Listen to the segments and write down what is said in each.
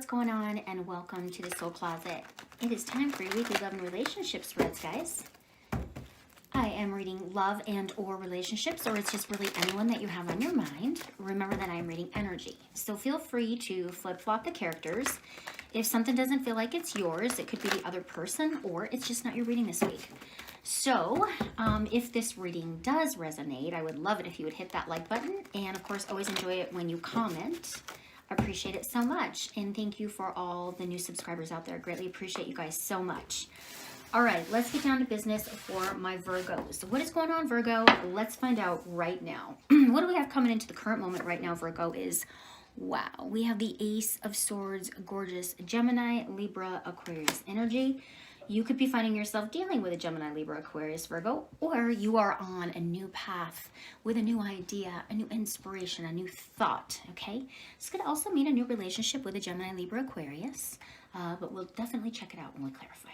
what's going on, and welcome to the Soul Closet. It is time for your weekly love and relationship spreads, guys. I am reading love and or relationships, or it's just really anyone that you have on your mind. Remember that I'm reading energy, so feel free to flip-flop the characters. If something doesn't feel like it's yours, it could be the other person, or it's just not your reading this week. So, if this reading does resonate, I would love it if you would hit that like button, and of course, always enjoy it when you comment. Appreciate it so much, and thank you for all the new subscribers out there. Greatly appreciate you guys so much. All right, let's get down to business for my Virgos. What is going on, Virgo? Let's find out right now. What do we have coming into the current moment right now, Virgo, is, wow, we have the Ace of Swords, gorgeous Gemini, Libra, Aquarius energy. You could be finding yourself dealing with a Gemini, Libra, Aquarius, Virgo, or you are on a new path with a new idea, a new inspiration, a new thought, okay? This could also mean a new relationship with a Gemini, Libra, Aquarius, but we'll definitely check it out when we clarify.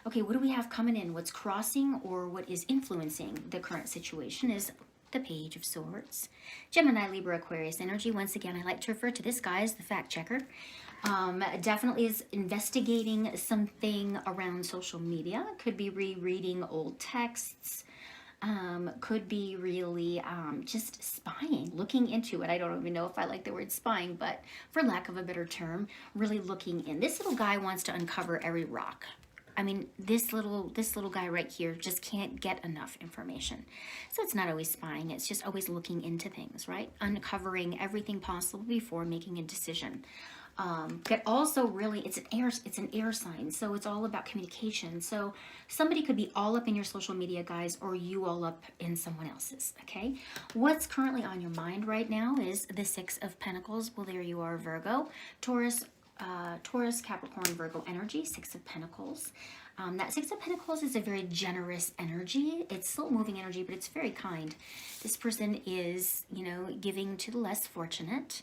Okay, what do we have coming in? What's crossing or what is influencing the current situation is the Page of Swords. Gemini, Libra, Aquarius energy. Once again, I like to refer to this guy as the fact checker. Definitely is investigating something around social media. Could be rereading old texts. Could be really just spying, looking into it. I don't even know if I like the word spying, but for lack of a better term, really looking in. This little guy wants to uncover every rock. I mean, this little guy right here just can't get enough information. So it's not always spying, it's just always looking into things, right? Uncovering everything possible before making a decision. But also really, it's an air sign, so it's all about communication. So somebody could be all up in your social media, guys, or you all up in someone else's, okay? What's currently on your mind right now is the Six of Pentacles. Well, there you are, Virgo. Taurus, Capricorn, Virgo energy, Six of Pentacles. That Six of Pentacles is a very generous energy. It's slow moving energy, but it's very kind. This person is, you know, giving to the less fortunate.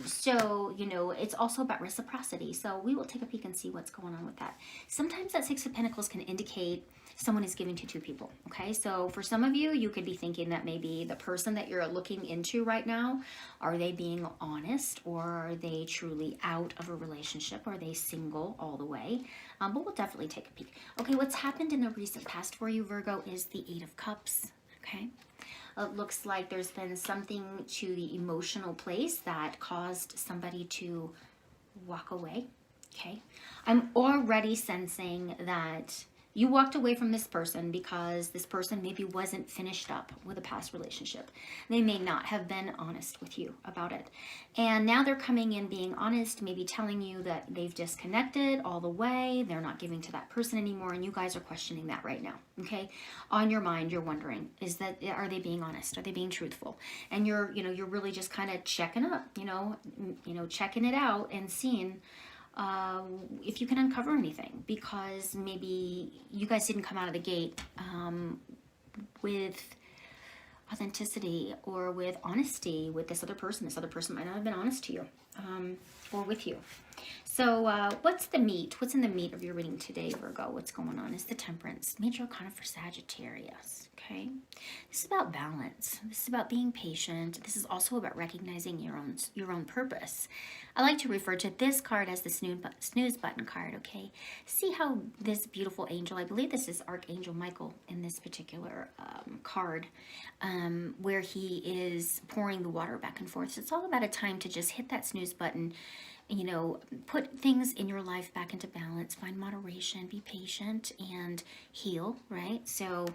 So, you know, it's also about reciprocity. So we will take a peek and see what's going on with that. Sometimes that Six of Pentacles can indicate someone is giving to two people, okay? So for some of you, you could be thinking that maybe the person that you're looking into right now, are they being honest, or are they truly out of a relationship? Are they single all the way? But we'll definitely take a peek. Okay, what's happened in the recent past for you, Virgo, is the Eight of Cups, okay? It looks like there's been something to the emotional place that caused somebody to walk away, okay? I'm already sensing that you walked away from this person because this person maybe wasn't finished up with a past relationship. They may not have been honest with you about it. And now they're coming in being honest, maybe telling you that they've disconnected all the way, they're not giving to that person anymore, and you guys are questioning that right now, okay? On your mind, you're wondering, are they being honest? Are they being truthful? And you're really just kind of checking up, checking it out and seeing if you can uncover anything, because maybe you guys didn't come out of the gate with authenticity or with honesty with this other person. This other person might not have been honest to you or with you. So what's the meat? What's in the meat of your reading today, Virgo? What's going on is the Temperance. Major Arcana for Sagittarius, okay? This is about balance. This is about being patient. This is also about recognizing your own purpose. I like to refer to this card as the snooze button card, okay? See how this beautiful angel, I believe this is Archangel Michael in this particular card, where he is pouring the water back and forth. So it's all about a time to just hit that snooze button, you know, put things in your life back into balance, find moderation, be patient, and heal, right? So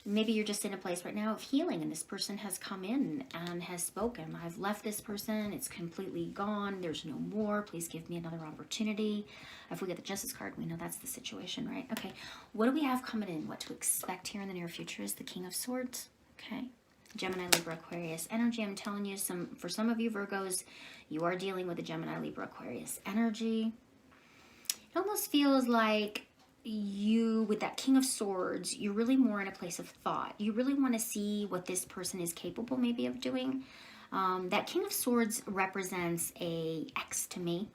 maybe you're just in a place right now of healing, and this person has come in and has spoken. I've left this person. It's completely gone. There's no more. Please give me another opportunity. If we get the Justice card, we know that's the situation, right? Okay, what do we have coming in? What to expect here in the near future is the King of Swords, okay? Gemini, Libra, Aquarius energy. I'm telling you, for some of you Virgos, you are dealing with a Gemini, Libra, Aquarius energy. It almost feels like you, with that King of Swords, you're really more in a place of thought. You really want to see what this person is capable maybe of doing. That King of Swords represents a X to me.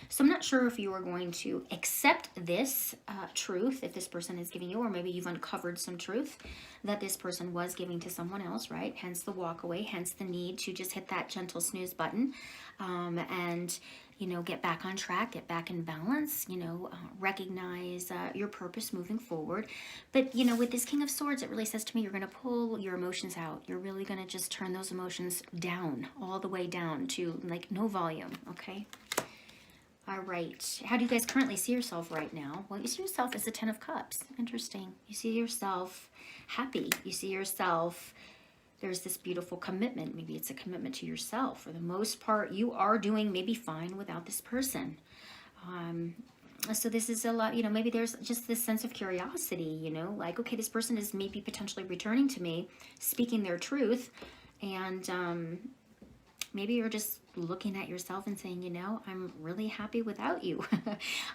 So I'm not sure if you are going to accept this truth, if this person is giving you, or maybe you've uncovered some truth that this person was giving to someone else, right? Hence the walk away, hence the need to just hit that gentle snooze button and, you know, get back on track, get back in balance, you know, recognize your purpose moving forward. But, you know, with this King of Swords, it really says to me, you're going to pull your emotions out. You're really going to just turn those emotions down, all the way down to like no volume, okay? All right. How do you guys currently see yourself right now? Well, you see yourself as the Ten of Cups. Interesting. You see yourself happy. You see yourself, there's this beautiful commitment. Maybe it's a commitment to yourself. For the most part, you are doing maybe fine without this person. So this is a lot, you know, maybe there's just this sense of curiosity, you know, like, okay, this person is maybe potentially returning to me, speaking their truth, and maybe you're just looking at yourself and saying, you know, I'm really happy without you.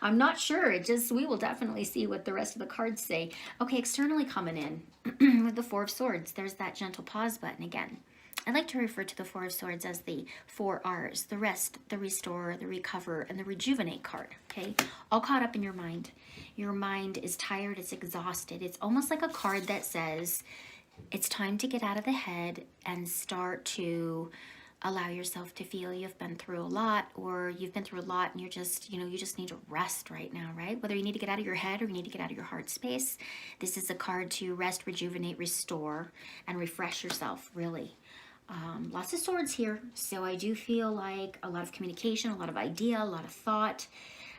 I'm not sure. We will definitely see what the rest of the cards say. Okay, externally coming in with the Four of Swords, there's that gentle pause button again. I like to refer to the Four of Swords as the 4 R's, the rest, the restore, the recover, and the rejuvenate card, okay? All caught up in your mind. Your mind is tired, it's exhausted. It's almost like a card that says, it's time to get out of the head and start to allow yourself to feel you've been through a lot, or you've been through a lot and you're just, you know, you just need to rest right now, right? Whether you need to get out of your head or you need to get out of your heart space, this is a card to rest, rejuvenate, restore, and refresh yourself, really. Lots of swords here, so I do feel like a lot of communication, a lot of idea, a lot of thought,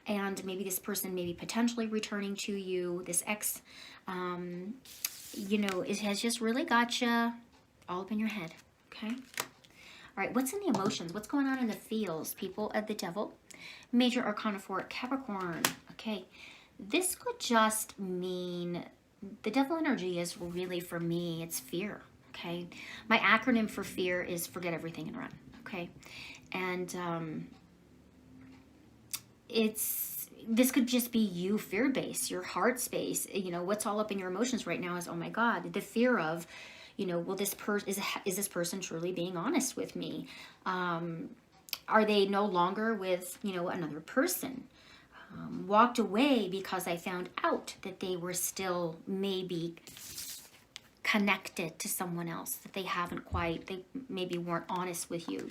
and maybe this person may be potentially returning to you. This ex, you know, it has just really got you all up in your head, okay? All right, what's in the emotions? What's going on in the feels, people of the Devil? Major Arcana 4, Capricorn. Okay, this could just mean the Devil energy is really, for me, it's fear. Okay, my acronym for fear is forget everything and run. Okay, and this could just be you, fear base, your heart space. You know, what's all up in your emotions right now is, oh my God, the fear of, you know, will this is this person truly being honest with me? Are they no longer with, you know, another person? Walked away because I found out that they were still maybe connected to someone else, that they maybe weren't honest with you.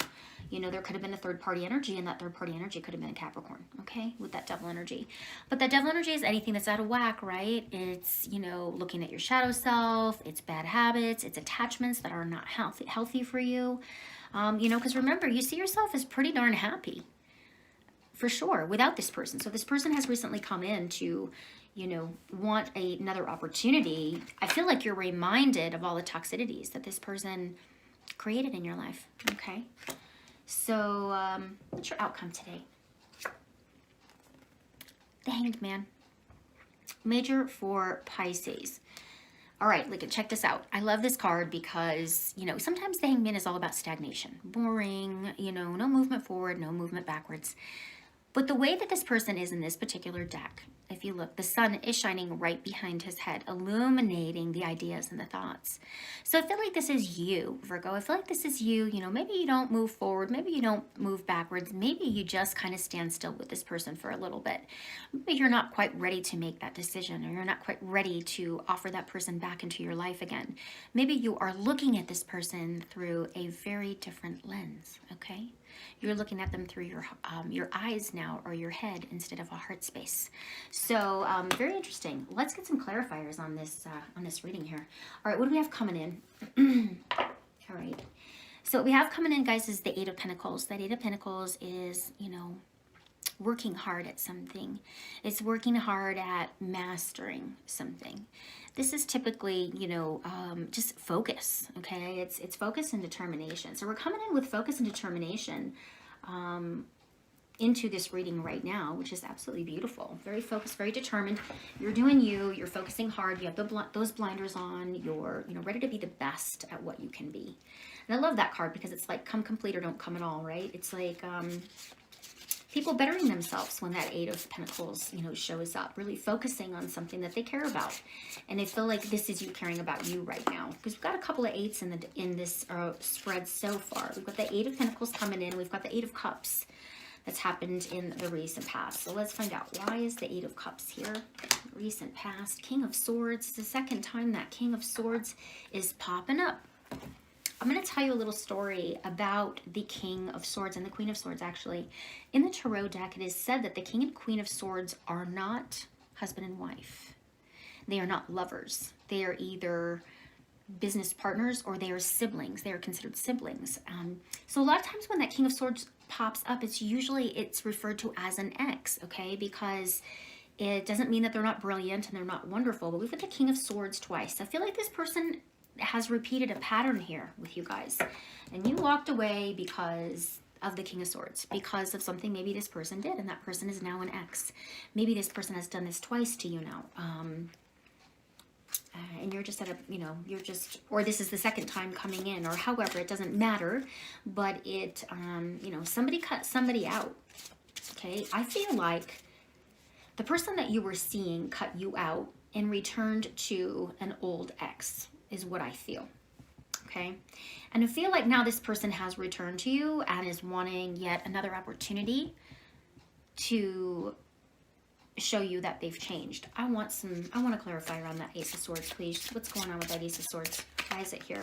You know, there could have been a third party energy, and that third party energy could have been a Capricorn, okay, with that Devil energy. But that Devil energy is anything that's out of whack, right? It's, you know, looking at your shadow self, it's bad habits, it's attachments that are not healthy for you. You know, because remember, you see yourself as pretty darn happy, for sure, without this person. So this person has recently come in to, you know, want another opportunity. I feel like you're reminded of all the toxicities that this person created in your life, okay? So, what's your outcome today? The Hanged Man. Major for Pisces. All right, look, check this out. I love this card because, you know, sometimes the Hanged Man is all about stagnation. Boring, you know, no movement forward, no movement backwards. But the way that this person is in this particular deck, if you look, the sun is shining right behind his head, illuminating the ideas and the thoughts. So I feel like this is you, Virgo. I feel like this is you. You know, maybe you don't move forward. Maybe you don't move backwards. Maybe you just kind of stand still with this person for a little bit. Maybe you're not quite ready to make that decision, or you're not quite ready to offer that person back into your life again. Maybe you are looking at this person through a very different lens, okay? You're looking at them through your eyes now, or your head, instead of a heart space. So very interesting. Let's get some clarifiers on this reading here. All right, what do we have coming in? All right. So what we have coming in, guys, is the Eight of Pentacles. That Eight of Pentacles is, you know, working hard at something. It's working hard at mastering something. This is typically, you know, just focus, okay? It's focus and determination. So we're coming in with focus and determination into this reading right now, which is absolutely beautiful. Very focused, very determined. You're doing you. You're focusing hard. You have those blinders on. You're, you know, ready to be the best at what you can be. And I love that card because it's like come complete or don't come at all, right? It's like people bettering themselves when that Eight of Pentacles, you know, shows up, really focusing on something that they care about. And they feel like this is you caring about you right now. Because we've got a couple of eights in this spread so far. We've got the Eight of Pentacles coming in. We've got the Eight of Cups. that's happened in the recent past. So let's find out, why is the Eight of Cups here? Recent past, King of Swords. It's the second time that King of Swords is popping up. I'm going to tell you a little story about the King of Swords and the Queen of Swords, actually. In the Tarot deck, it is said that the King and Queen of Swords are not husband and wife. They are not lovers. They are either business partners or they are siblings. They are considered siblings. So a lot of times when that King of Swords pops up, it's referred to as an ex, okay? Because it doesn't mean that they're not brilliant and they're not wonderful, but we've got the King of Swords twice. I feel like this person has repeated a pattern here with you guys, and you walked away because of the King of Swords, because of something maybe this person did, and that person is now an ex. Maybe this person has done this twice to you now. And you're just at a, or this is the second time coming in, or however, it doesn't matter, but it, somebody cut somebody out, okay? I feel like the person that you were seeing cut you out and returned to an old ex is what I feel, okay? And I feel like now this person has returned to you and is wanting yet another opportunity to show you that they've changed. I want to clarify around that Ace of Swords, please. What's going on with that Ace of Swords? Why is it here?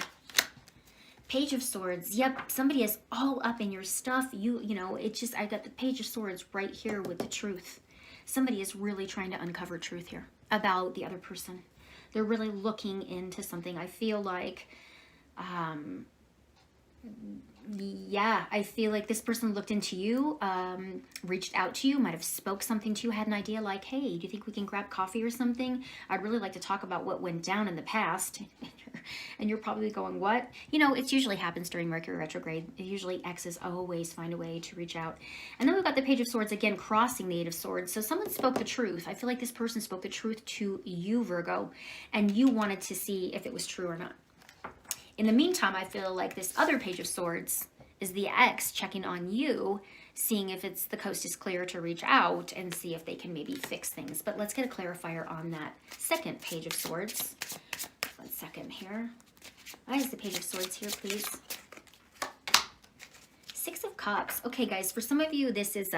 Page of Swords. Yep, somebody is all up in your stuff. I got the Page of Swords right here with the truth. Somebody is really trying to uncover truth here about the other person. They're really looking into something. I feel like, I feel like this person looked into you, reached out to you, might have spoke something to you, had an idea like, hey, do you think we can grab coffee or something? I'd really like to talk about what went down in the past. And you're probably going, what? It usually happens during Mercury retrograde. Usually exes always find a way to reach out. And then we've got the Page of Swords again, crossing the Eight of Swords. So someone spoke the truth. I feel like this person spoke the truth to you, Virgo, and you wanted to see if it was true or not. In the meantime, I feel like this other Page of Swords is the ex checking on you, seeing if the coast is clear to reach out and see if they can maybe fix things. But let's get a clarifier on that second Page of Swords. 1 second here. Why is the Page of Swords here, please? Six of Cups. Okay, guys, for some of you, this is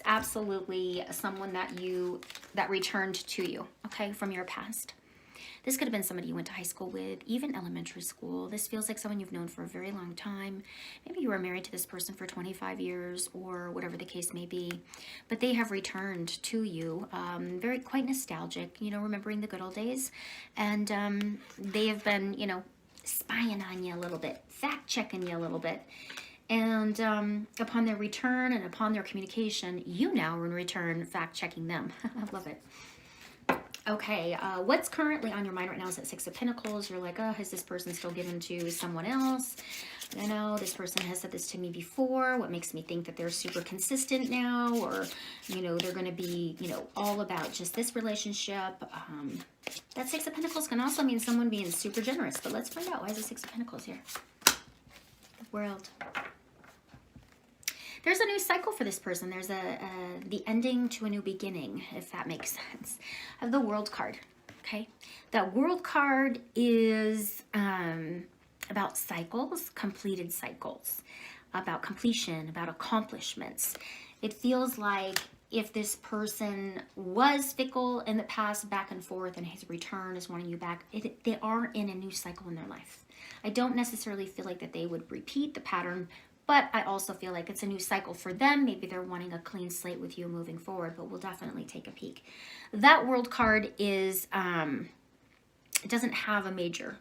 absolutely someone that returned to you, okay, from your past. This could have been somebody you went to high school with, even elementary school. This feels like someone you've known for a very long time. Maybe you were married to this person for 25 years or whatever the case may be. But they have returned to you, quite nostalgic, remembering the good old days. And they have been, spying on you a little bit, fact-checking you a little bit. And upon their return and upon their communication, you now in return fact-checking them. I love it. Okay, what's currently on your mind right now is that Six of Pentacles. You're like, oh, is this person still given to someone else? I know this person has said this to me before. What makes me think that they're super consistent now? Or, they're going to be, all about just this relationship. That Six of Pentacles can also mean someone being super generous. But let's find out, why is the Six of Pentacles here? The World. There's a new cycle for this person. There's the ending to a new beginning, if that makes sense. I have the World card, okay? That World card is about cycles, completed cycles, about completion, about accomplishments. It feels like if this person was fickle in the past, back and forth, and his return is wanting you back, they are in a new cycle in their life. I don't necessarily feel like that they would repeat the pattern, but I also feel like it's a new cycle for them. Maybe they're wanting a clean slate with you moving forward, but we'll definitely take a peek. That World card is, it doesn't have a major.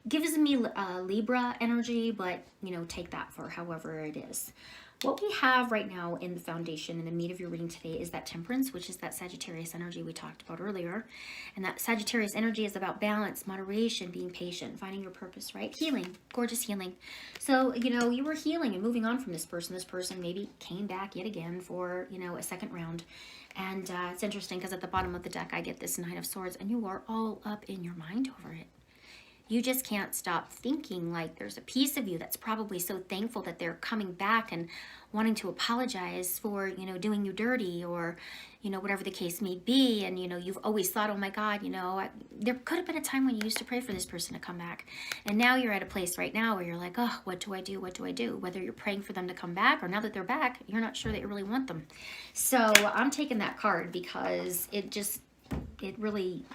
Gives me Libra energy, but, take that for however it is. What we have right now in the foundation, in the meat of your reading today, is that Temperance, which is that Sagittarius energy we talked about earlier. And that Sagittarius energy is about balance, moderation, being patient, finding your purpose, right? Healing, gorgeous healing. So, you were healing and moving on from this person. This person maybe came back yet again for, a second round. And it's interesting because at the bottom of the deck, I get this Knight of Swords, and you are all up in your mind over it. you just can't stop thinking like there's a piece of you that's probably so thankful that they're coming back and wanting to apologize for, you know, doing you dirty, or, you know, whatever the case may be. And, you know, you've always thought, oh my God, you know, there could have been a time when you used to pray for this person to come back. And now you're at a place right now where you're like, oh, what do I do? What do I do? Whether you're praying for them to come back or now that they're back, you're not sure that you really want them. So I'm taking that card because it really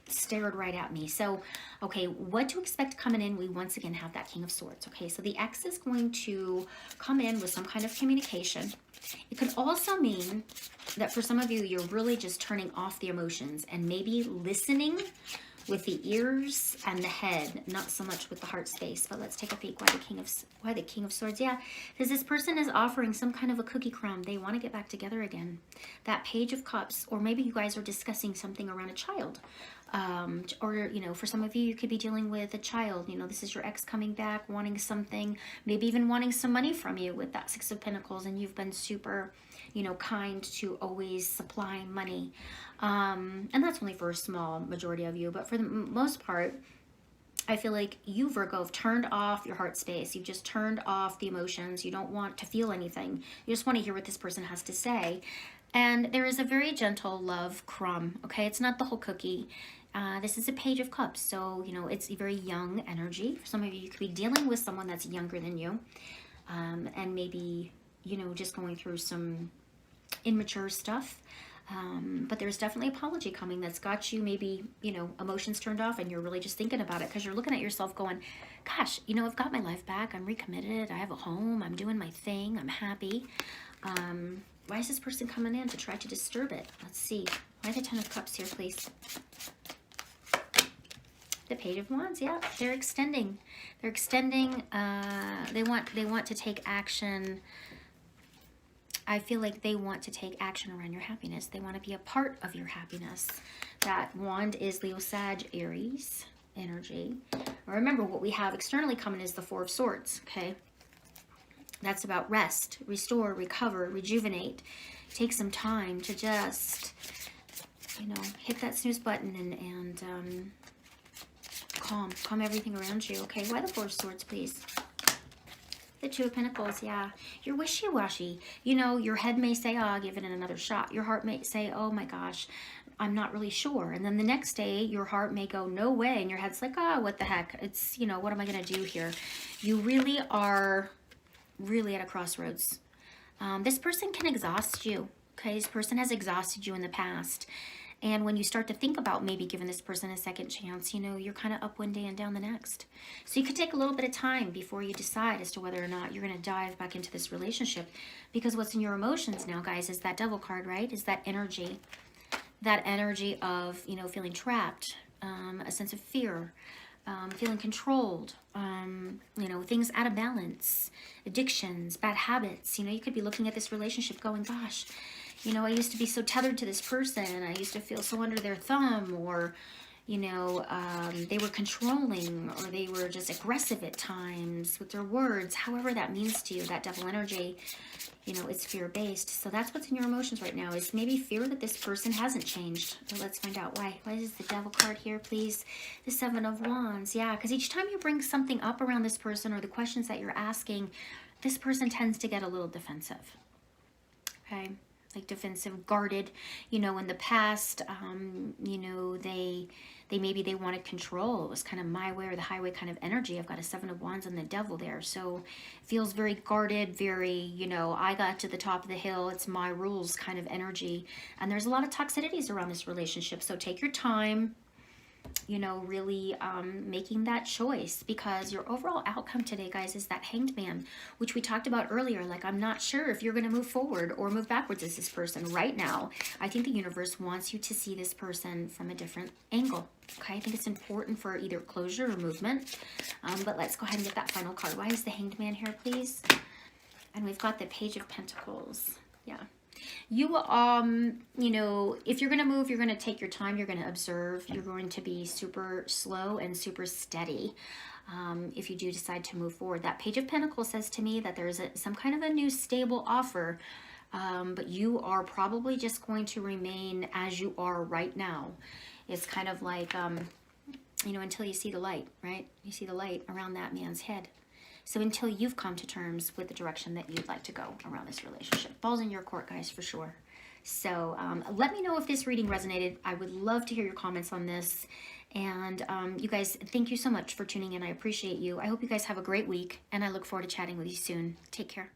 stared right at me. So, okay, what to expect coming in? We once again have that King of Swords. Okay, so the X is going to come in with some kind of communication. It could also mean that for some of you, you're really just turning off the emotions and maybe listening with the ears and the head, not so much with the heart space. But let's take a peek. Why the King of Swords? Yeah, because this person is offering some kind of a cookie crumb. They want to get back together again. That Page of Cups, or maybe you guys are discussing something around a child. Or, you know, for some of you, you could be dealing with a child. You know, this is your ex coming back, wanting something, maybe even wanting some money from you with that Six of Pentacles, and you've been super, you know, kind to always supply money. And that's only for a small majority of you, but for the most part, I feel like you, Virgo, have turned off your heart space. You've just turned off the emotions. You don't want to feel anything. You just want to hear what this person has to say. And there is a very gentle love crumb, okay? It's not the whole cookie. This is a Page of Cups, so, you know, it's a very young energy. For some of you, you could be dealing with someone that's younger than you, and maybe, you know, just going through some immature stuff. But there's definitely apology coming that's got you maybe, you know, emotions turned off, and you're really just thinking about it because you're looking at yourself going, gosh, you know, I've got my life back. I'm recommitted. I have a home. I'm doing my thing. I'm happy. Why is this person coming in to try to disturb it? Let's see. Why the Ten of Cups here, please? The Page of Wands, yeah, they're extending. They're extending. They want to take action. I feel like they want to take action around your happiness. They want to be a part of your happiness. That wand is Leo, Sag, Aries energy. Remember, what we have externally coming is the Four of Swords, okay? That's about rest, restore, recover, rejuvenate. Take some time to just, you know, hit that snooze button and calm everything around you. Okay, why the Four of Swords, please? The Two of Pentacles, yeah. You're wishy-washy. You know, your head may say, oh, I'll give it another shot. Your heart may say, oh my gosh, I'm not really sure. And then the next day, your heart may go, no way. And your head's like, oh, what the heck? It's, you know, what am I going to do here? You really are really at a crossroads. This person can exhaust you. Okay, this person has exhausted you in the past. And when you start to think about maybe giving this person a second chance, you know, you're kind of up one day and down the next. So you could take a little bit of time before you decide as to whether or not you're going to dive back into this relationship. Because what's in your emotions now, guys, is that Devil card, right? Is that energy. That energy of, you know, feeling trapped, a sense of fear, feeling controlled, you know, things out of balance, addictions, bad habits. You know, you could be looking at this relationship going, gosh, you know, I used to be so tethered to this person. I used to feel so under their thumb, or, you know, they were controlling, or they were just aggressive at times with their words. However that means to you, that Devil energy, you know, it's fear-based. So that's what's in your emotions right now, is maybe fear that this person hasn't changed. So let's find out why. Why is the Devil card here, please? The Seven of Wands. Yeah, because each time you bring something up around this person, or the questions that you're asking, this person tends to get a little defensive. Okay? Like defensive, guarded, you know, in the past, you know, maybe they wanted control. It was kind of my way or the highway kind of energy. I've got a Seven of Wands and the Devil there. So it feels very guarded, very, you know, I got to the top of the hill. It's my rules kind of energy. And there's a lot of toxicities around this relationship. So take your time, you know, really making that choice, because your overall outcome today, guys, is that Hanged Man, which we talked about earlier. Like, I'm not sure if you're going to move forward or move backwards as this person right now. I think the universe wants you to see this person from a different angle. Okay, I think it's important for either closure or movement. But let's go ahead and get that final card. Why is the Hanged Man here, please? And we've got the Page of Pentacles. Yeah. You, you know, if you're going to move, you're going to take your time. You're going to observe. You're going to be super slow and super steady. If you do decide to move forward, that Page of Pentacles says to me that there's some kind of a new stable offer. But you are probably just going to remain as you are right now. It's kind of like, you know, until you see the light, right? You see the light around that man's head. So until you've come to terms with the direction that you'd like to go around this relationship. Ball's in your court, guys, for sure. So let me know if this reading resonated. I would love to hear your comments on this. And you guys, thank you so much for tuning in. I appreciate you. I hope you guys have a great week, and I look forward to chatting with you soon. Take care.